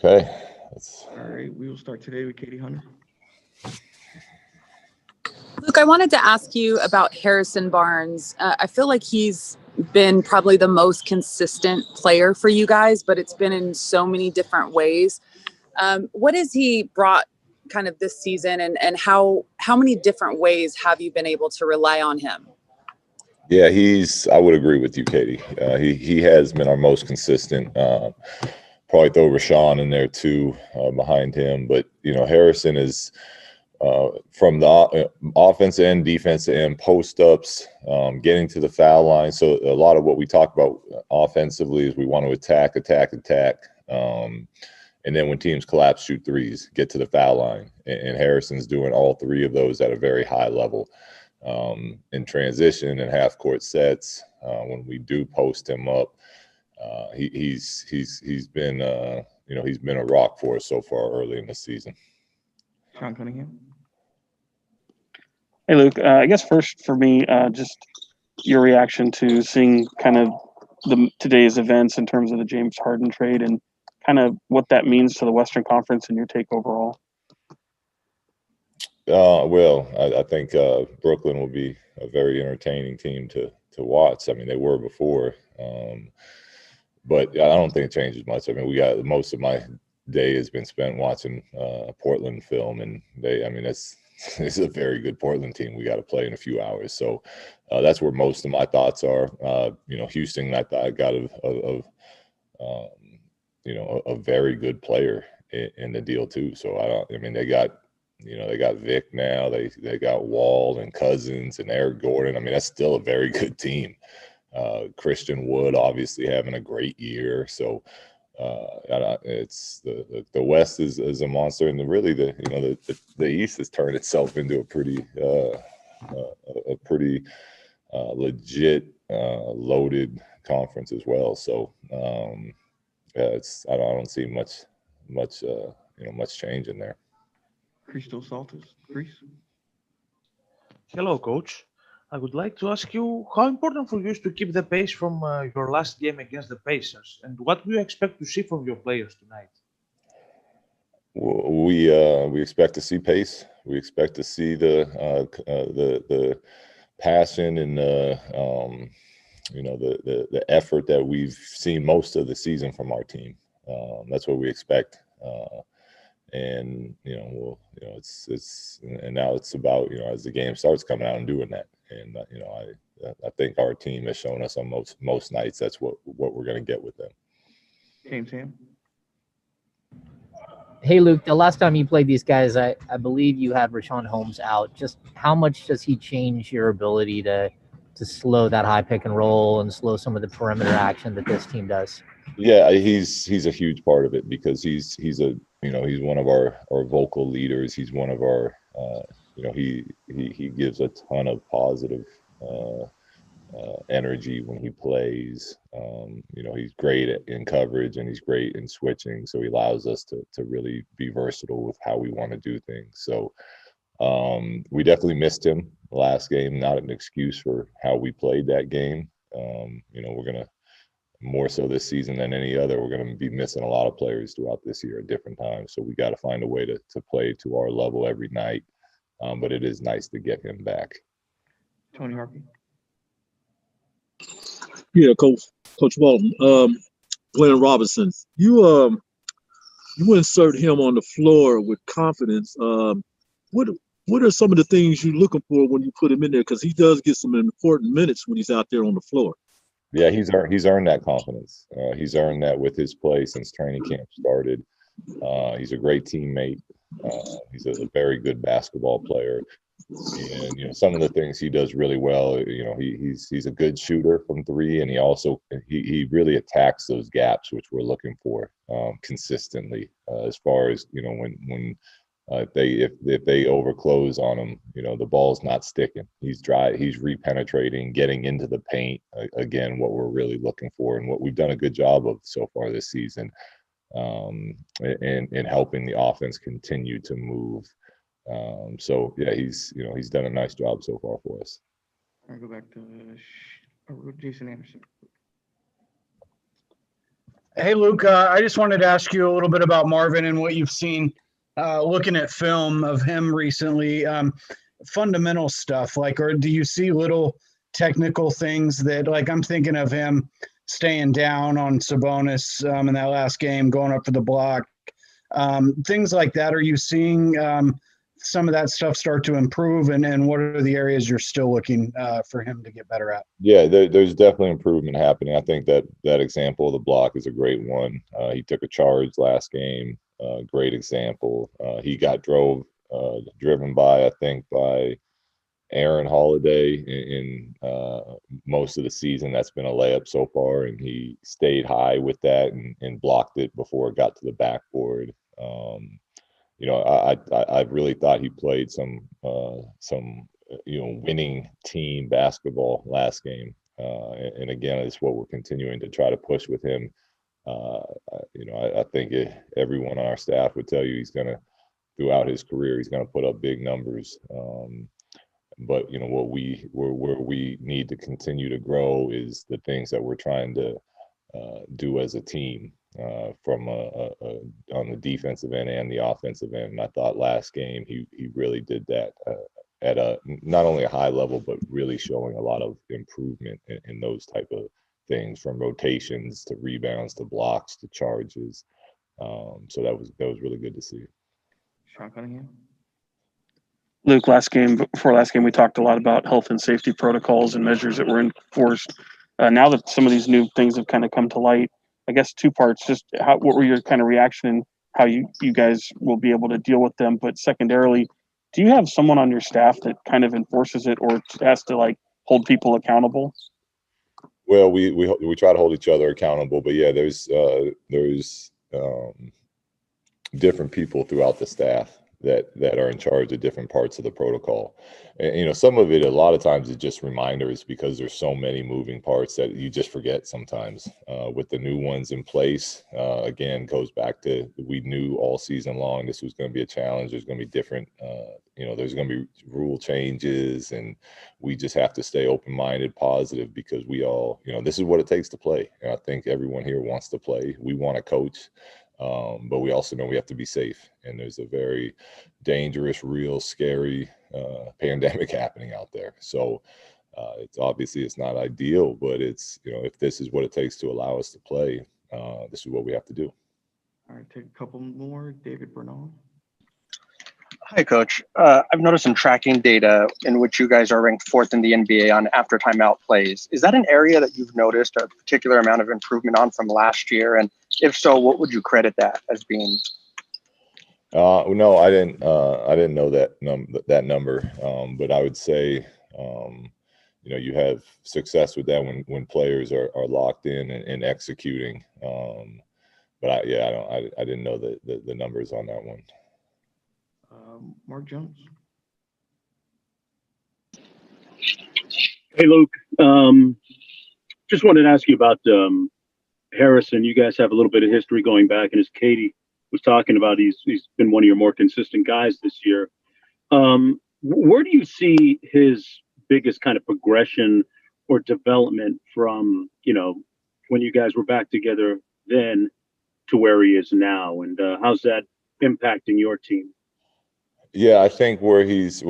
Okay. All right, we will start today with Katie Hunter. Luke, I wanted to ask you about Harrison Barnes. I feel like he's been probably the most consistent player for you guys, but it's been in so many different ways. What has he brought kind of this season, and how many different ways have you been able to rely on him? Yeah, I would agree with you, Katie. He has been our most consistent. Probably throw Rashawn in there too, behind him. But, Harrison is from the offensive end, defensive end, post-ups, getting to the foul line. So a lot of what we talk about offensively is we want to attack. And then when teams collapse, shoot threes, get to the foul line. And Harrison's doing all three of those at a very high level. In transition and half-court sets, when we do post him up, he's been he's been a rock for us so far early in the season. Sean Cunningham. Hey, Luke. I guess first for me, just your reaction to seeing kind of today's events in terms of the James Harden trade and kind of what that means to the Western Conference and your take overall. Well, I think Brooklyn will be a very entertaining team to watch. I mean, they were before, but I don't think it changes much. I mean, most of my day has been spent watching Portland film, and it's a very good Portland team. We got to play in a few hours, so that's where most of my thoughts are. Houston, I thought got a very good player in the deal too. So they got Vic now. They got Wall and Cousins and Eric Gordon. I mean, that's still a very good team. Christian Wood obviously having a great year. So it's the West is a monster, and really the East has turned itself into a pretty legit loaded conference as well. So I don't see much change in there. Crystal Saltis. Chris. Hello, Coach. I would like to ask you how important for you is to keep the pace from your last game against the Pacers, and what do you expect to see from your players tonight? We expect to see pace. We expect to see the passion and the effort that we've seen most of the season from our team. That's what we expect. And it's now it's about as the game starts coming out and doing that. And I think our team has shown us on most nights that's what we're going to get with them. James Ham. Hey, Luke, the last time you played these guys, I believe you had Rashawn Holmes out. Just how much does he change your ability to slow that high pick and roll and slow some of the perimeter action that this team does? Yeah, he's a huge part of it because he's one of our vocal leaders. He's one of our he gives a ton of positive energy when he plays. He's great in coverage and he's great in switching. So he allows us to really be versatile with how we want to do things. So we definitely missed him last game. Not an excuse for how we played that game. We're gonna more so this season than any other. We're gonna be missing a lot of players throughout this year at different times. So we got to find a way to play to our level every night. But it is nice to get him back. Tony Harvey. Yeah, Coach Walton. Glenn Robinson, you insert him on the floor with confidence. What are some of the things you're looking for when you put him in there? Because he does get some important minutes when he's out there on the floor. Yeah, he's earned that confidence. He's earned that with his play since training camp started. He's a great teammate. He's a very good basketball player. And some of the things he does really well, he's a good shooter from three, and he really attacks those gaps which we're looking for consistently. As far as when if they overclose on him, the ball's not sticking. He's dry. He's repenetrating, getting into the paint. Again, what we're really looking for, and what we've done a good job of so far this season, and helping the offense continue to move. So yeah, he's done a nice job so far for us. I'll go back to Jason Anderson. Hey, Luke, I just wanted to ask you a little bit about Marvin and what you've seen looking at film of him recently. Fundamental stuff, like, or do you see little technical things that, like, I'm thinking of him staying down on Sabonis in that last game, going up for the block, things like that. Are you seeing some of that stuff start to improve, and what are the areas you're still looking for him to get better at? Yeah, there's definitely improvement happening. I think that example of the block is a great one. He took a charge last game. Great example. He got driven by, I think, by Aaron Holiday in most of the season. That's been a layup so far, and he stayed high with that and blocked it before it got to the backboard. I really thought he played some winning team basketball last game. And again, it's what we're continuing to try to push with him. I think everyone on our staff would tell you throughout his career, he's going to put up big numbers. But where we need to continue to grow is the things that we're trying to do as a team, from on the defensive end and the offensive end. And I thought last game he really did that at a not only a high level, but really showing a lot of improvement in those type of things, from rotations to rebounds to blocks to charges. So that was really good to see. Sean Cunningham. Luke, before last game, we talked a lot about health and safety protocols and measures that were enforced. Now that some of these new things have kind of come to light, I guess two parts. Just what were your kind of reaction and how you guys will be able to deal with them? But secondarily, do you have someone on your staff that kind of enforces it or has to like hold people accountable? Well, we try to hold each other accountable, but yeah, there's different people throughout the staff that are in charge of different parts of the protocol. And some of it, a lot of times, is just reminders, because there's so many moving parts that you just forget sometimes. With the new ones in place, again, goes back to, we knew all season long this was going to be a challenge. There's going to be different, there's going to be rule changes, and we just have to stay open-minded, positive, because we all, this is what it takes to play. And I think everyone here wants to play. We want to coach. But we also know we have to be safe, and there's a very dangerous, real scary pandemic happening out there. So it's not ideal, but it's, if this is what it takes to allow us to play, this is what we have to do. All right, take a couple more. David Bernal. Hi, Coach. I've noticed some tracking data in which you guys are ranked 4th in the NBA on after timeout plays. Is that an area that you've noticed a particular amount of improvement on from last year? And if so, what would you credit that as being? No, I didn't know that number. But I would say, you have success with that when players are locked in and executing. But I didn't know the numbers on that one. Mark Jones. Hey, Luke. Just wanted to ask you about Harrison. You guys have a little bit of history going back, and as Katie was talking about, he's been one of your more consistent guys this year. Where do you see his biggest kind of progression or development from, when you guys were back together then to where he is now? And how's that impacting your team? Yeah, I think where he's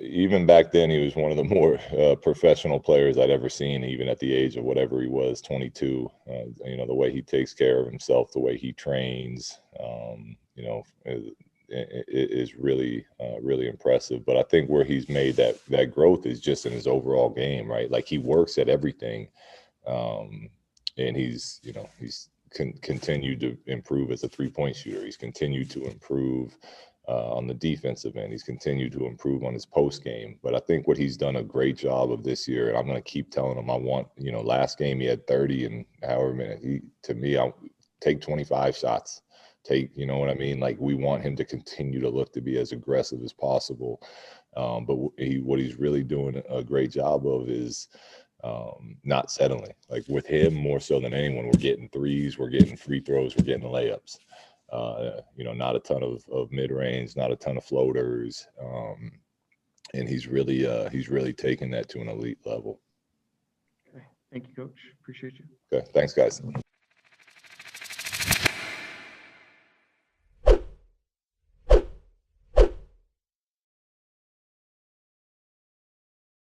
even back then, he was one of the more professional players I'd ever seen, even at the age of whatever he was, 22. The way he takes care of himself, the way he trains, it is really, really impressive. But I think where he's made that growth is just in his overall game, right? Like, he works at everything, and he's continued to improve as a 3-point shooter. He's continued to improve on the defensive end. He's continued to improve on his post game. But I think what he's done a great job of this year, and I'm going to keep telling him, I want, last game he had 30 and however many. I'll take 25 shots. You know what I mean? Like, we want him to continue to look to be as aggressive as possible. But what he's really doing a great job of is not settling. Like, with him, more so than anyone, we're getting threes, we're getting free throws, we're getting layups. Not a ton of mid-range, not a ton of floaters, and he's really taken that to an elite level. Okay. Thank you, Coach. Appreciate you. Okay, thanks, guys.